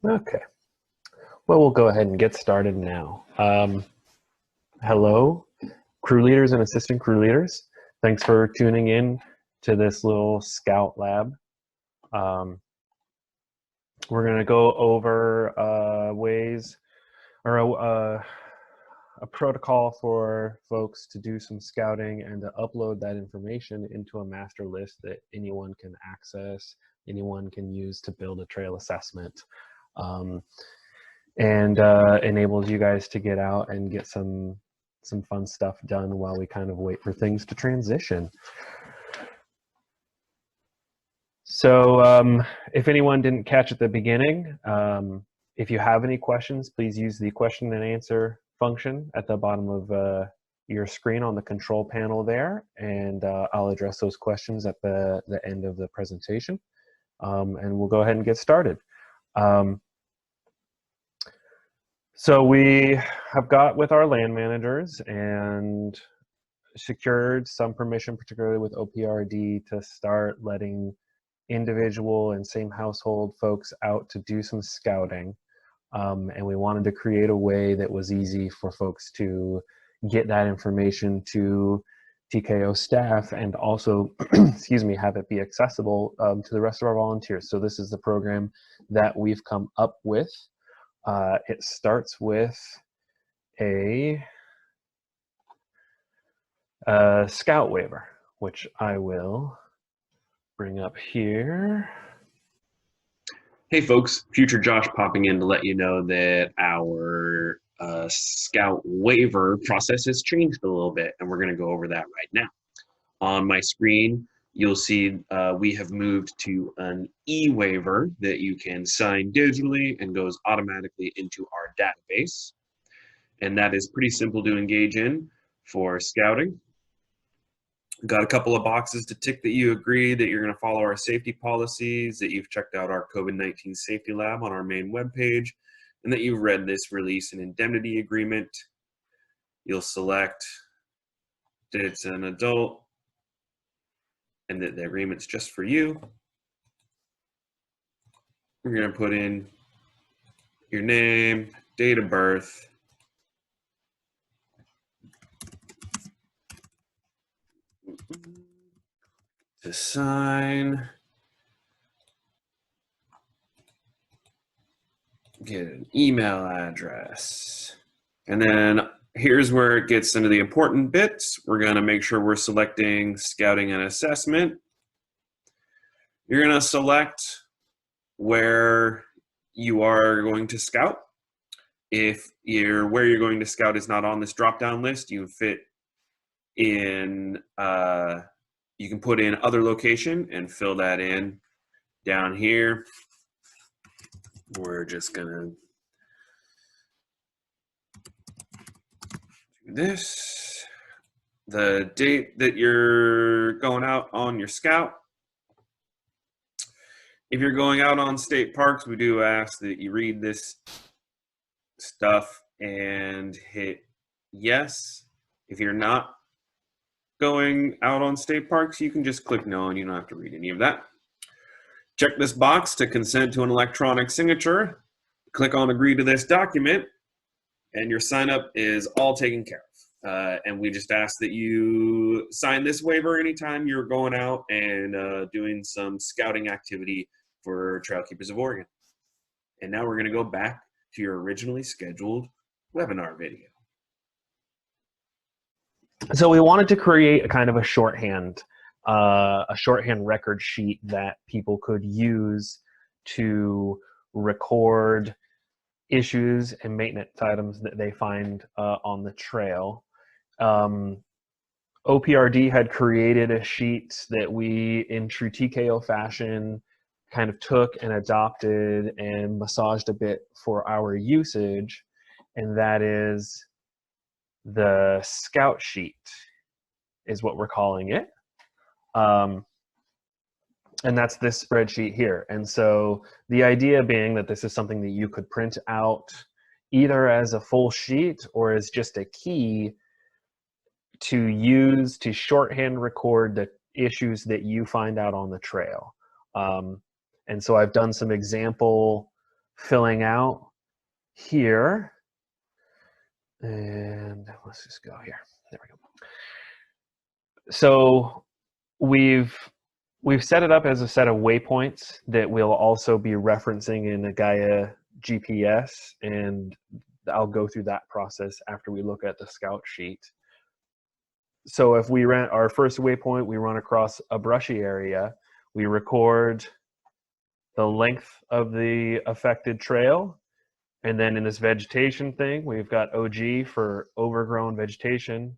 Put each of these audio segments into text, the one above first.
Okay, well, we'll go ahead and get started now. Hello, crew leaders and assistant crew leaders. Thanks for tuning in to this little scout lab. Um, we're going to go over ways or a protocol for folks to do some scouting and to upload that information into a master list that anyone can access, anyone can use to build a trail assessment. And enables you guys to get out and get some fun stuff done while we kind of wait for things to transition. So if anyone didn't catch at the beginning, if you have any questions, please use the question and answer function at the bottom of your screen on the control panel there, and I'll address those questions at the end of the presentation. And we'll go ahead and get started. So we have got with our land managers and secured some permission, particularly with OPRD, to start letting individual and same household folks out to do some scouting. And we wanted to create a way that was easy for folks to get that information to TKO staff and also, excuse me, have it be accessible to the rest of our volunteers. So this is the program that we've come up with. It starts with a scout waiver, which I will bring up here. Hey folks, future Josh popping in to let you know that our scout waiver process has changed a little bit, and we're going to go over that right now. On my screen, you'll see we have moved to an e-waiver that you can sign digitally and goes automatically into our database. And that is pretty simple to engage in for scouting. Got a couple of boxes to tick that you agree that you're going to follow our safety policies, that you've checked out our COVID-19 safety lab on our main webpage, and that you've read this release and indemnity agreement. You'll select that it's an adult and that the agreement's just for you. You're going to put in your name, date of birth, to sign, get an email address, and then here's where it gets into the important bits. We're going to make sure we're selecting scouting and assessment. You're going to select where you are going to scout. If where you're going to scout is not on this drop-down list, you fit in, you can put in other location and fill that in down here. We're just gonna do this. The date that you're going out on your scout. If you're going out on state parks, we do ask that you read this stuff and hit yes. If you're not going out on state parks, you can just click no and you don't have to read any of that. Check this box to consent to an electronic signature. Click on agree to this document and your sign up is all taken care of. And we just ask that you sign this waiver anytime you're going out and doing some scouting activity for Trail Keepers of Oregon. And now we're going to go back to your originally scheduled webinar video. So we wanted to create a kind of a shorthand record sheet that people could use to record issues and maintenance items that they find on the trail. OPRD had created a sheet that we, in true TKO fashion, kind of took and adopted and massaged a bit for our usage, and that is the scout sheet is what we're calling it. And that's this spreadsheet here. And so the idea being that this is something that you could print out either as a full sheet or as just a key to use to shorthand record the issues that you find out on the trail. And so I've done some example filling out here. And let's just go here. There we go. So we've set it up as a set of waypoints that we'll also be referencing in the Gaia GPS, and I'll go through that process after we look at the scout sheet. So if we ran our first waypoint, we run across a brushy area, we record the length of the affected trail, and then in this vegetation thing, we've got OG for overgrown vegetation.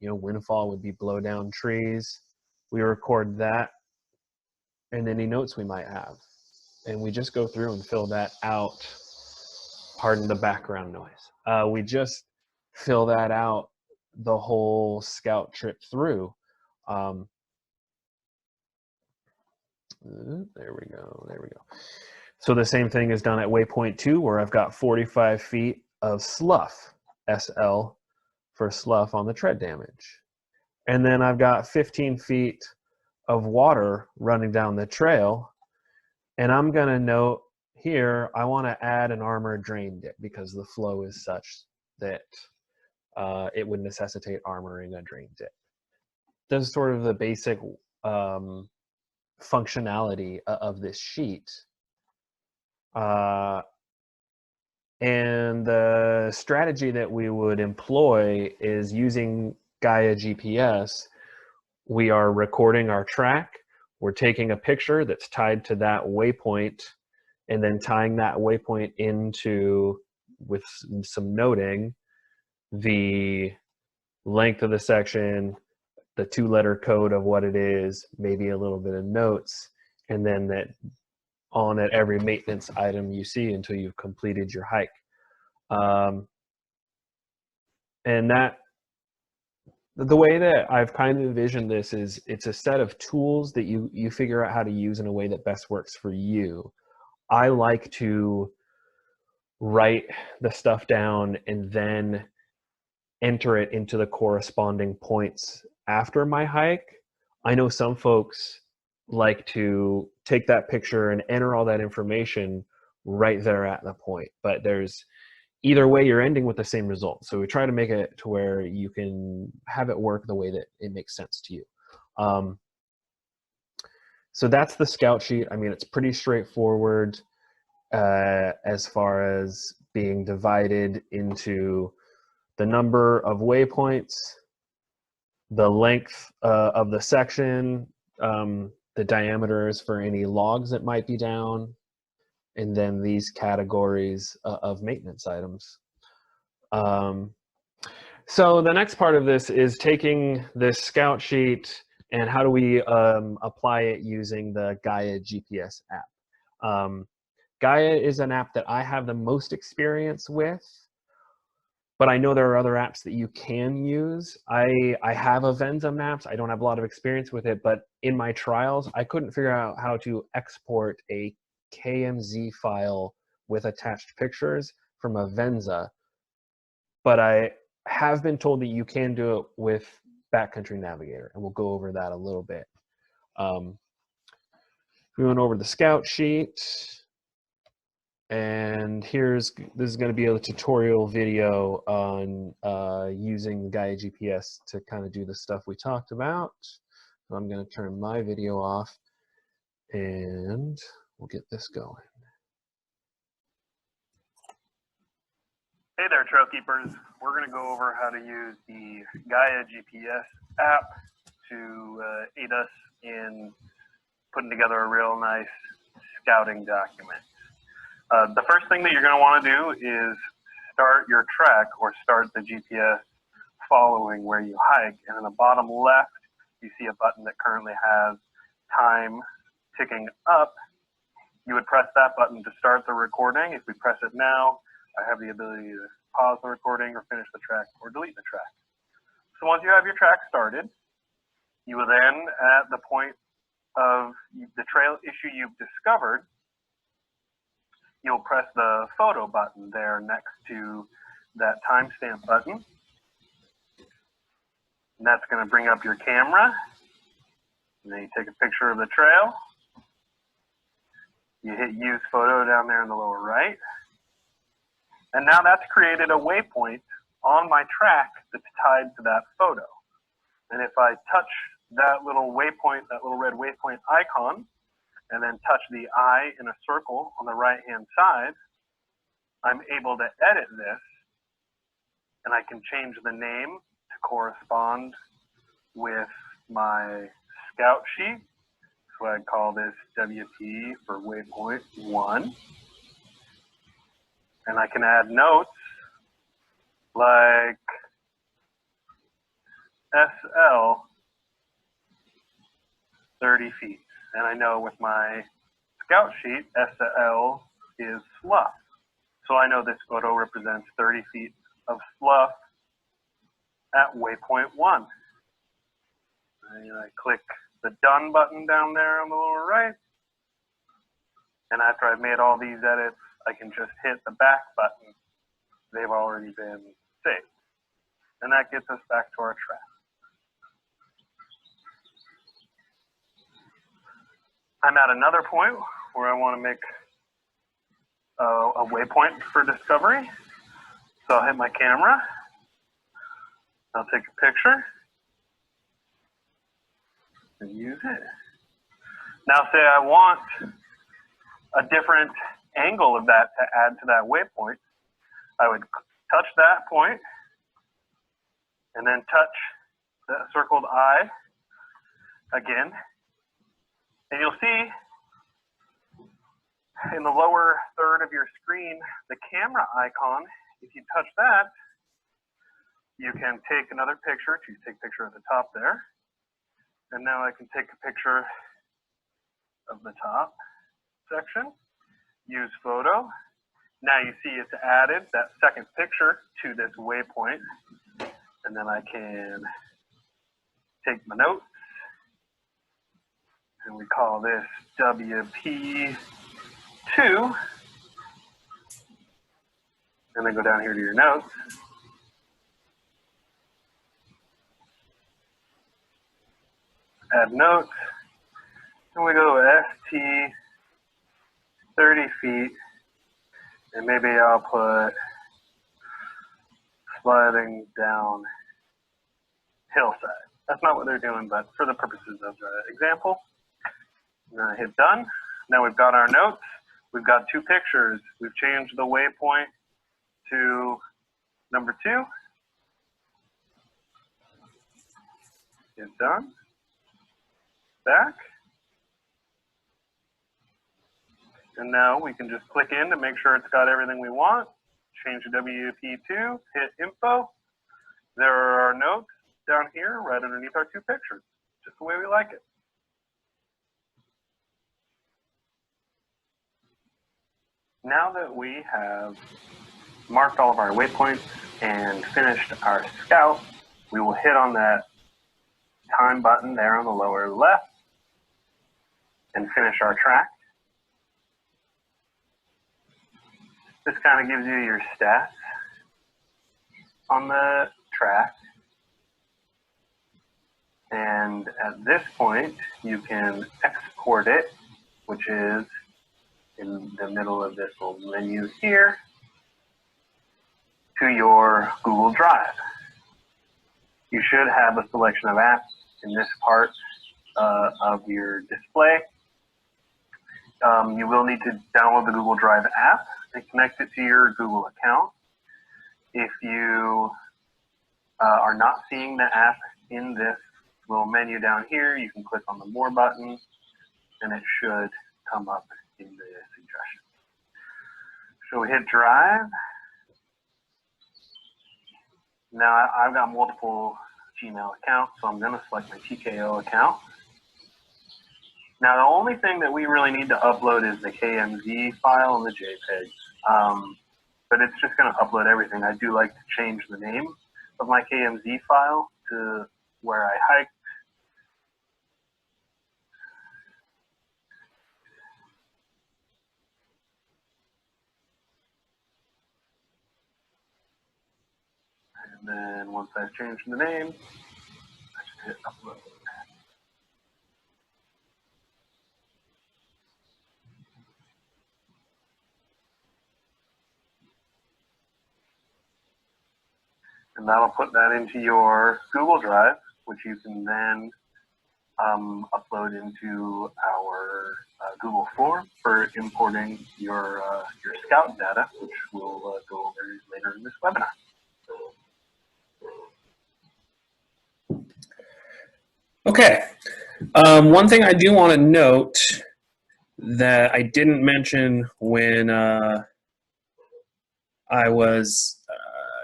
You know, windfall would be blow down trees. We record that and any notes we might have. And we just go through and fill that out. Pardon the background noise. We just fill that out the whole scout trip through. There we go. There we go. So the same thing is done at waypoint 2, where I've got 45 feet of slough, SL for slough on the tread damage. And then I've got 15 feet of water running down the trail. And I'm going to note here, I want to add an armored drain dip because the flow is such that it would necessitate armoring a drain dip. This is sort of the basic functionality of this sheet. And the strategy that we would employ is using Gaia GPS. We are recording our track. We're taking a picture that's tied to that waypoint and then tying that waypoint into, with some noting, the length of the section, the 2-letter code of what it is, maybe a little bit of notes, and then that on at every maintenance item you see until you've completed your hike. And that, the way that I've kind of envisioned this is it's a set of tools that you figure out how to use in a way that best works for you. I like to write the stuff down and then enter it into the corresponding points after my hike. I know some folks like to take that picture and enter all that information right there at the point, but there's either way you're ending with the same result. So we try to make it to where you can have it work the way that it makes sense to you. So that's the scout sheet. I mean, it's pretty straightforward as far as being divided into the number of waypoints, the length of the section, the diameters for any logs that might be down, and then these categories of maintenance items. So the next part of this is taking this scout sheet and how do we apply it using the Gaia GPS app. Gaia is an app that I have the most experience with, but I know there are other apps that you can use. I have Avenza maps. I don't have a lot of experience with it, but in my trials, I couldn't figure out how to export a KMZ file with attached pictures from Avenza, but I have been told that you can do it with Backcountry Navigator, and we'll go over that a little bit. We went over the scout sheet, and this is going to be a tutorial video on using Gaia GPS to kind of do the stuff we talked about. So I'm going to turn my video off, and we'll get this going. Hey there, trail keepers. We're going to go over how to use the Gaia GPS app to aid us in putting together a real nice scouting document. The first thing that you're going to want to do is start your track or start the GPS following where you hike. And in the bottom left, you see a button that currently has time ticking up. You would press that button to start the recording. If we press it now, I have the ability to pause the recording or finish the track or delete the track. So once you have your track started, you will then, at the point of the trail issue you've discovered, you'll press the photo button there next to that timestamp button. And that's going to bring up your camera. And then you take a picture of the trail. You hit use photo down there in the lower right. And now that's created a waypoint on my track that's tied to that photo. And if I touch that little waypoint, that little red waypoint icon, and then touch the eye in a circle on the right-hand side, I'm able to edit this, and I can change the name to correspond with my scout sheet. So I'd call this WP for waypoint 1. And I can add notes like SL 30 feet. And I know with my scout sheet, SL is slough. So I know this photo represents 30 feet of slough at waypoint 1. And I click the done button down there on the lower right. And after I've made all these edits, I can just hit the back button. They've already been saved. And that gets us back to our track. I'm at another point where I want to make a waypoint for discovery. So I'll hit my camera. I'll take a picture and use it. Now say I want a different angle of that to add to that waypoint. I would touch that point and then touch the circled eye again. And you'll see in the lower third of your screen, the camera icon. If you touch that, you can take another picture. Choose take picture at the top there. And now I can take a picture of the top section. Use photo. Now you see it's added that second picture to this waypoint. And then I can take my notes. And we call this WP2. And then go down here to your notes. Add notes. And we go ST 30 feet. And maybe I'll put sliding down hillside. That's not what they're doing, but for the purposes of the example, I'm going to hit done. Now we've got our notes. We've got two pictures. We've changed the waypoint to number 2. Hit done. Back. And now we can just click in to make sure it's got everything we want. Change to WP2, hit info. There are our notes down here right underneath our 2 pictures, just the way we like it. Now that we have marked all of our waypoints and finished our scout, we will hit on that time button there on the lower left and finish our track. This kind of gives you your stats on the track. And at this point, you can export it, which is in the middle of this little menu here, to your Google Drive. You should have a selection of apps in this part of your display. You will need to download the Google Drive app and connect it to your Google account. If you are not seeing the app in this little menu down here, you can click on the More button, and it should come up in the suggestion. So we hit Drive. Now I've got multiple Gmail accounts, so I'm going to select my TKO account. Now the only thing that we really need to upload is the KMZ file and the JPEG. But it's just going to upload everything. I do like to change the name of my KMZ file to where I hiked. And then once I've changed the name, I just hit upload. and that'll put that into your Google Drive, which you can then upload into our Google form for importing your Scout data, which we'll go over later in this webinar. Okay. One thing I do want to note that I didn't mention when I was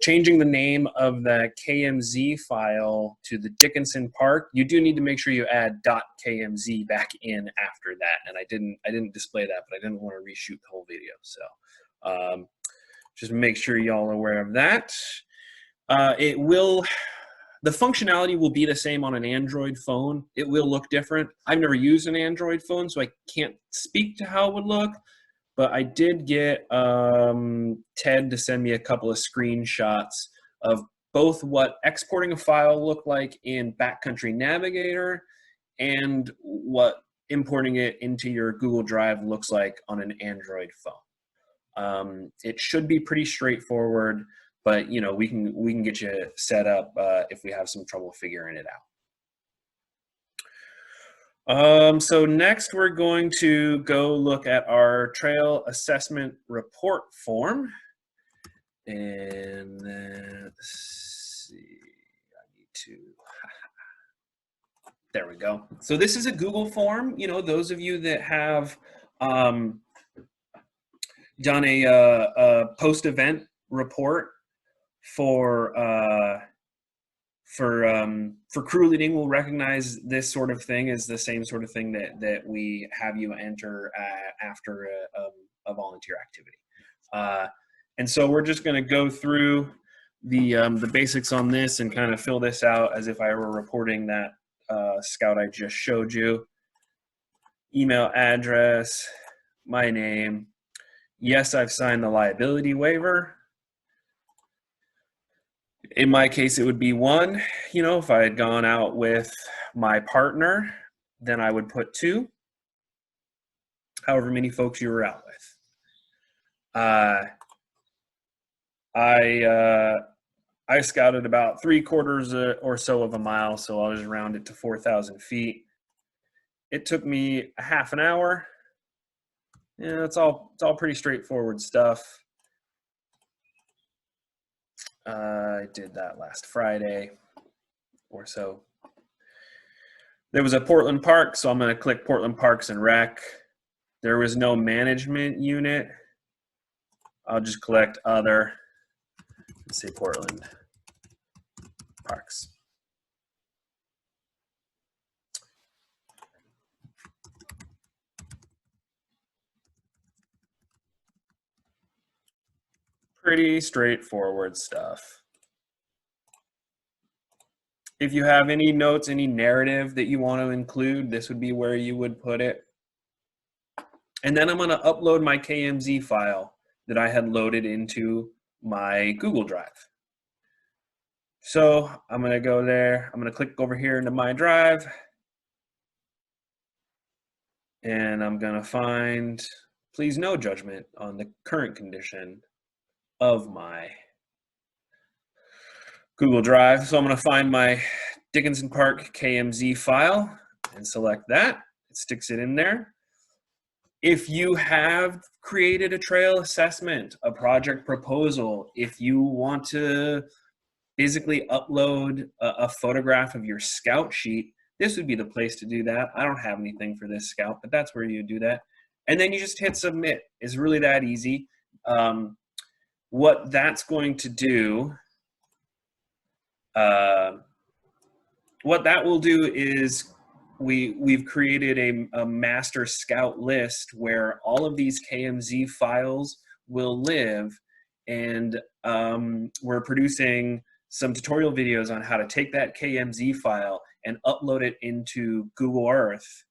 changing the name of the KMZ file to the Dickinson Park, you do need to make sure you add .kmz back in after that. And I didn't display that, but I didn't want to reshoot the whole video. So just make sure y'all are aware of that. The functionality will be the same on an Android phone. It will look different. I've never used an Android phone, so I can't speak to how it would look. But I did get Ted to send me a couple of screenshots of both what exporting a file looked like in Backcountry Navigator and what importing it into your Google Drive looks like on an Android phone. It should be pretty straightforward, but you know, we can get you set up if we have some trouble figuring it out. So next we're going to go look at our trail assessment report form. And then, let's see, I need to, there we go. So this is a Google form. You know, those of you that have done a post-event report for crew leading will recognize this sort of thing as the same sort of thing that we have you enter after a volunteer activity. And so we're just going to go through the basics on this and kind of fill this out as if I were reporting that scout I just showed you. Email address, my name. Yes, I've signed the liability waiver. In my case, it would be 1. You know, if I had gone out with my partner, then I would put 2. However many folks you were out with. I scouted about 3/4 or so of a mile, so I'll just round it to 4,000 feet. It took me a half an hour. Yeah, it's all pretty straightforward stuff. I did that last Friday or so. There was a Portland Park, so I'm going to click Portland Parks and Rec. There was no management unit. I'll just collect other. Let's say Portland Parks. Pretty straightforward stuff. If you have any notes, any narrative that you want to include, this would be where you would put it. And then I'm going to upload my KMZ file that I had loaded into my Google Drive. So I'm going to go there. I'm going to click over here into my drive. And I'm going to find, please no judgment on the current condition of my Google Drive. So I'm going to find my Dickinson Park KMZ file and select that. It sticks it in there. If you have created a trail assessment, a project proposal, if you want to physically upload a photograph of your scout sheet, this would be the place to do that. I don't have anything for this scout, but that's where you do that. And then you just hit submit. It's really that easy. What that's going to do, what that will do is we've created a master scout list where all of these KMZ files will live, and we're producing some tutorial videos on how to take that KMZ file and upload it into Google Earth,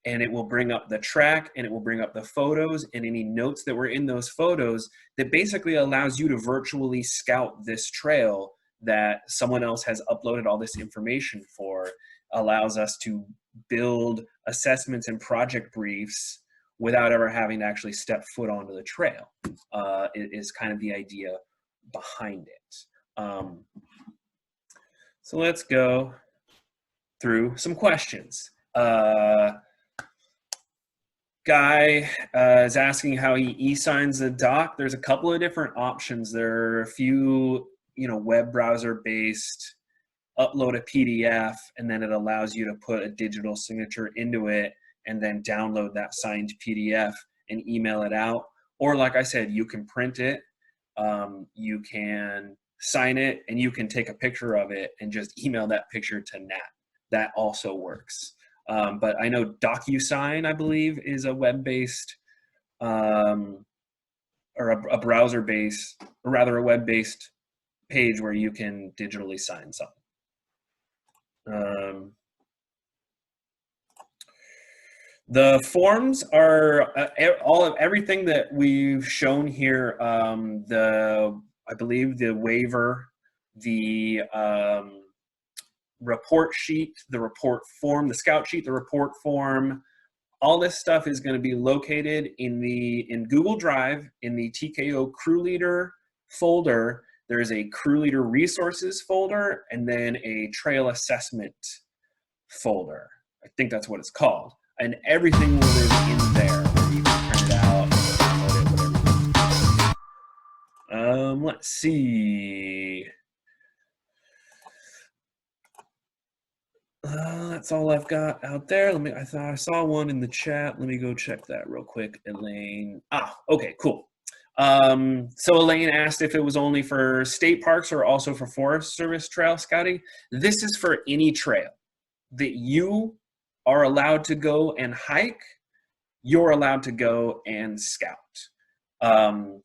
and it will bring up the track, and it will bring up the photos and any notes that were in those photos that basically allows you to virtually scout this trail that someone else has uploaded all this information for. Allows us to build assessments and project briefs without ever having to actually step foot onto the trail. Is kind of the idea behind it. So let's go through some questions. Guy is asking how he e-signs the doc. There's a couple of different options. There are a few, web browser based. Upload a PDF, and then it allows you to put a digital signature into it and then download that signed PDF and email it out. Or like I said, you can print it, you can sign it, and you can take a picture of it and just email that picture to Nat. That also works. But I know DocuSign, I believe, is a web-based or a browser-based, or rather a web-based page where you can digitally sign something. The forms are everything that we've shown here. I believe the waiver, the report sheet, the report form, the scout sheet, the report form, all this stuff is going to be located in Google Drive in the TKO Crew Leader folder. There's a Crew Leader Resources folder and then a Trail Assessment folder. I think that's what it's called. And everything will live in there where you can print it out and download it, whatever. Let's see. That's all I've got out there. I thought I saw one in the chat. Let me go check that real quick, Elaine. Okay, cool. So Elaine asked if it was only for state parks or also for Forest Service trail scouting. This is for any trail that you are allowed to go and hike, you're allowed to go and scout. I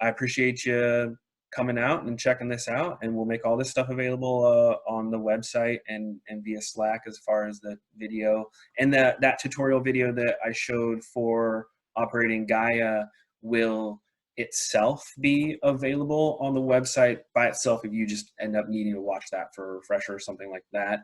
appreciate you coming out and checking this out, and we'll make all this stuff available on the website and via Slack as far as the video. And that tutorial video that I showed for operating Gaia will itself be available on the website by itself if you just end up needing to watch that for a refresher or something like that.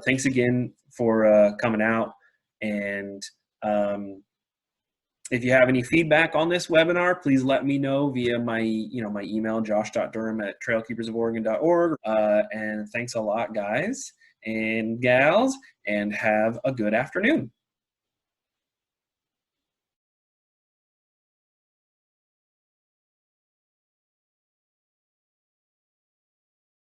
Thanks again for coming out, and if you have any feedback on this webinar, please let me know via my email, josh.durham@trailkeepersoforegon.org. And thanks a lot, guys and gals, and have a good afternoon.